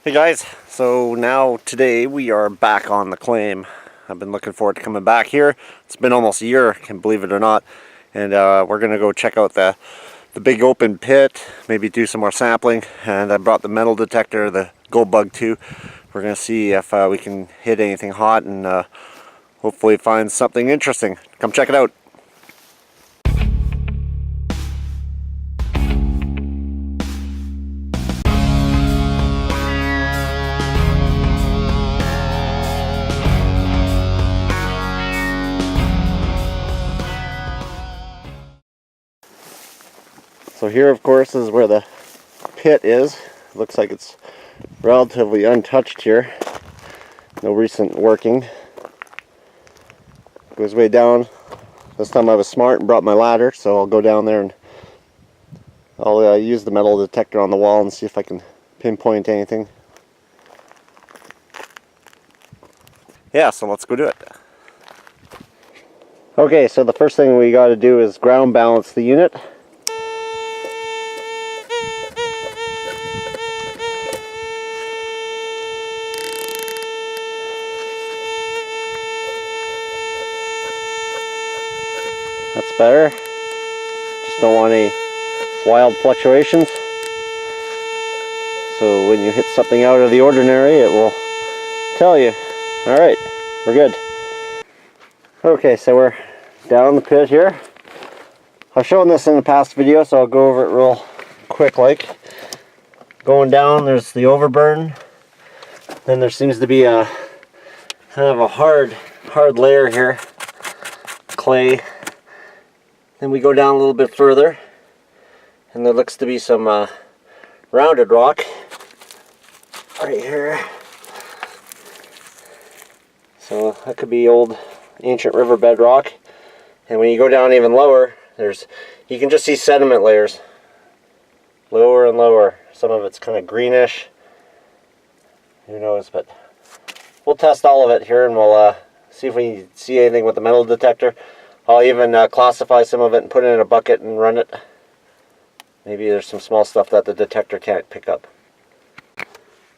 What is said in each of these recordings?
Hey guys, so now today we are back on the claim. I've been looking forward to coming back here. It's been almost a year, can believe it or not. And we're gonna go check out the big open pit, maybe do some more sampling. And I brought the metal detector, the Gold Bug 2. We're gonna see if we can hit anything hot and hopefully find something interesting. Come check it out. So here, of course, is where the pit is. Looks like it's relatively untouched here. No recent working. Goes way down. This time I was smart and brought my ladder, so I'll go down there and I'll use the metal detector on the wall and see if I can pinpoint anything. Yeah, so let's go do it. Okay, so the first thing we got to do is ground balance the unit. That's better. Just don't want any wild fluctuations. So when you hit something out of the ordinary, it will tell you. Alright, we're good. Okay, so we're down the pit here. I've shown this in the past video, so I'll go over it real quick like. Going down, there's the overburn. Then there seems to be a kind of a hard layer here. Clay. Then we go down a little bit further, and there looks to be some rounded rock right here. So that could be old ancient riverbed rock. And when you go down even lower, you can just see sediment layers. Lower and lower. Some of it's kind of greenish. Who knows, but we'll test all of it here and we'll see if we see anything with the metal detector. I'll even classify some of it and put it in a bucket and run it. Maybe there's some small stuff that the detector can't pick up.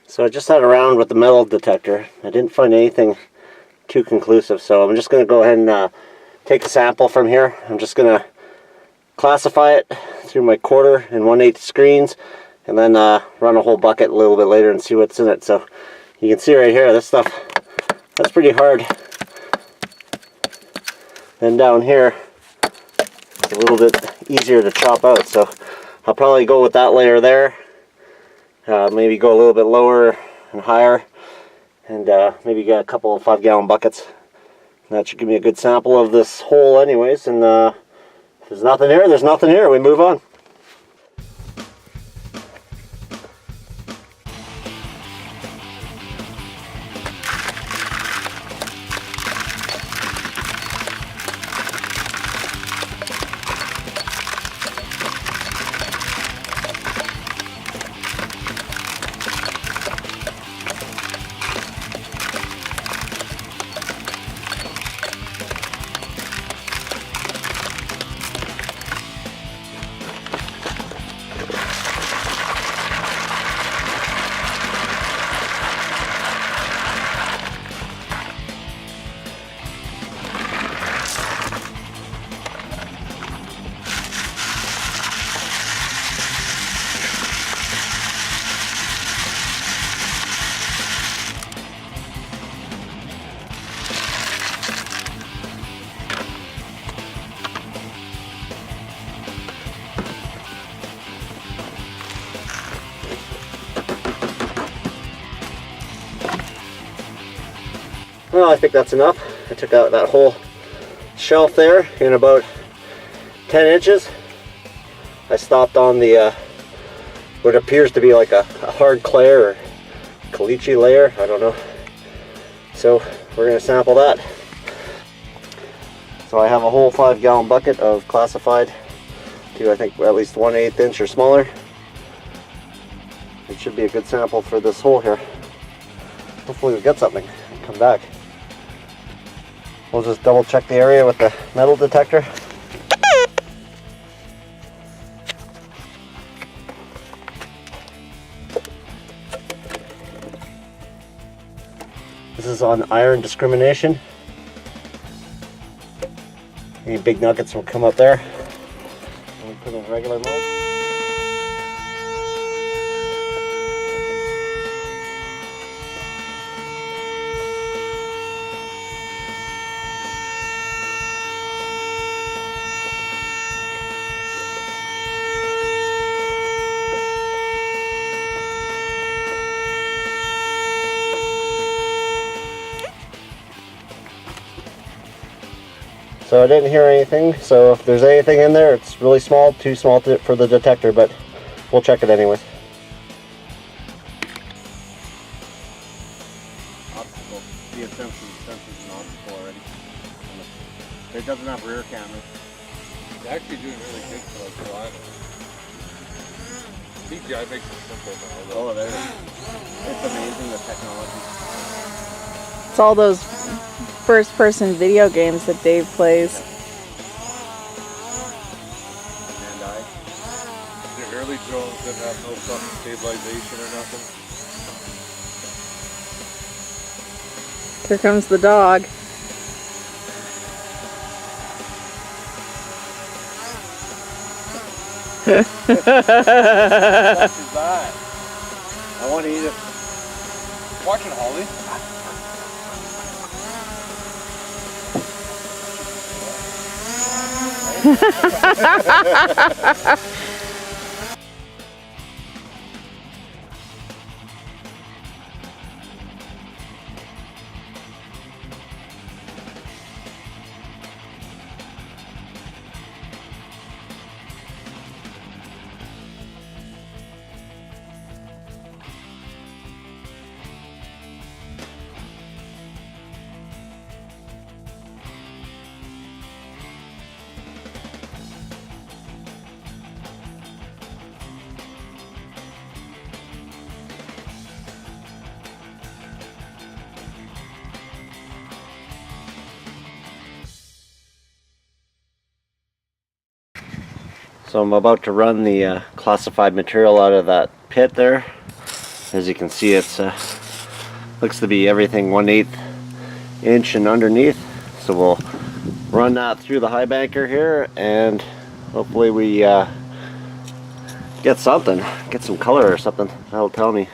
So I just had a round with the metal detector. I didn't find anything too conclusive, so I'm just going to go ahead and take a sample from here. I'm just going to classify it through my 1/4 and 1/8 screens, and then run a whole bucket a little bit later and see what's in it. So you can see right here, this stuff, that's pretty hard. And down here, it's a little bit easier to chop out, so I'll probably go with that layer there. Maybe go a little bit lower and higher, and maybe get a couple of 5-gallon buckets. That should give me a good sample of this hole anyways, and if there's nothing here, there's nothing here. We move on. Well, I think that's enough. I took out that whole shelf there in about 10 inches. I stopped on the what appears to be like a hard clay or caliche layer, I don't know. So we're going to sample that. So I have a whole 5-gallon bucket of classified to I think at least 1/8 inch or smaller. It should be a good sample for this hole here. Hopefully we get something and come back. We'll just double check the area with the metal detector. This is on iron discrimination. Any big nuggets will come up there. And we put in regular mode. So I didn't hear anything, so if there's anything in there, it's really small, too small for the detector, but we'll check it anyways. Obstacle. The sensor's an obstacle already. It doesn't have rear camera. It's actually doing really good for like driving. DJI makes it simple now though. Oh, there it is. It's amazing, the technology. It's all those first-person video games that Dave plays. And I. The early drones didn't have no fucking stabilization or nothing. Here comes the dog. What is that? I want to eat it. Watching Holly. So I'm about to run the classified material out of that pit there. As you can see, it's looks to be everything 1/8 inch and underneath. So we'll run that through the high banker here, and hopefully we get something, get some color or something. That'll tell me.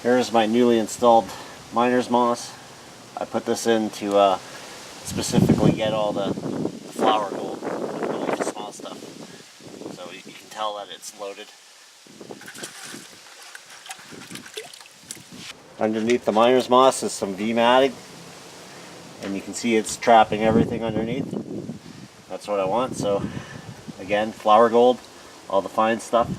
Here's my newly installed miner's moss. I put this in to specifically get all the flower gold, all the small stuff. So you can tell that it's loaded. Underneath the miner's moss is some V-matting, and you can see it's trapping everything underneath. That's what I want. So again, flour gold, all the fine stuff.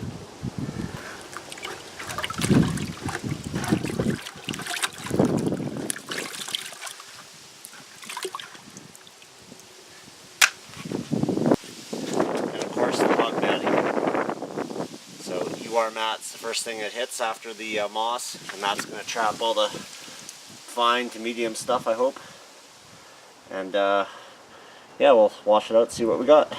And of course the hog matting. So UR mat's the first thing it hits after the moss, and that's going to trap all the fine to medium stuff, I hope. And yeah, we'll wash it out, see what we got.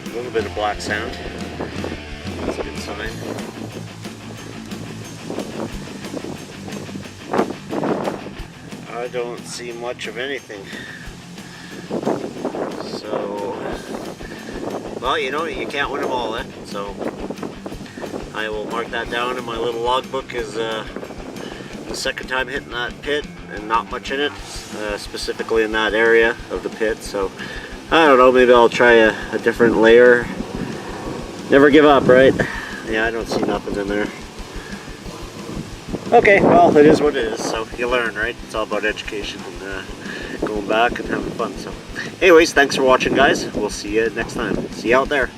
A little bit of black sand. That's a good sign. I don't see much of anything. So, well, you know, you can't win them all, eh? So, I will mark that down in my little logbook as the second time hitting that pit and not much in it, specifically in that area of the pit. So, I don't know, maybe I'll try a different layer. Never give up, right? Yeah, I don't see nothing in there. Okay, well, it is what it is, so you learn, right? It's all about education and going back and having fun. So anyways, thanks for watching, guys. We'll see you next time. See you out there.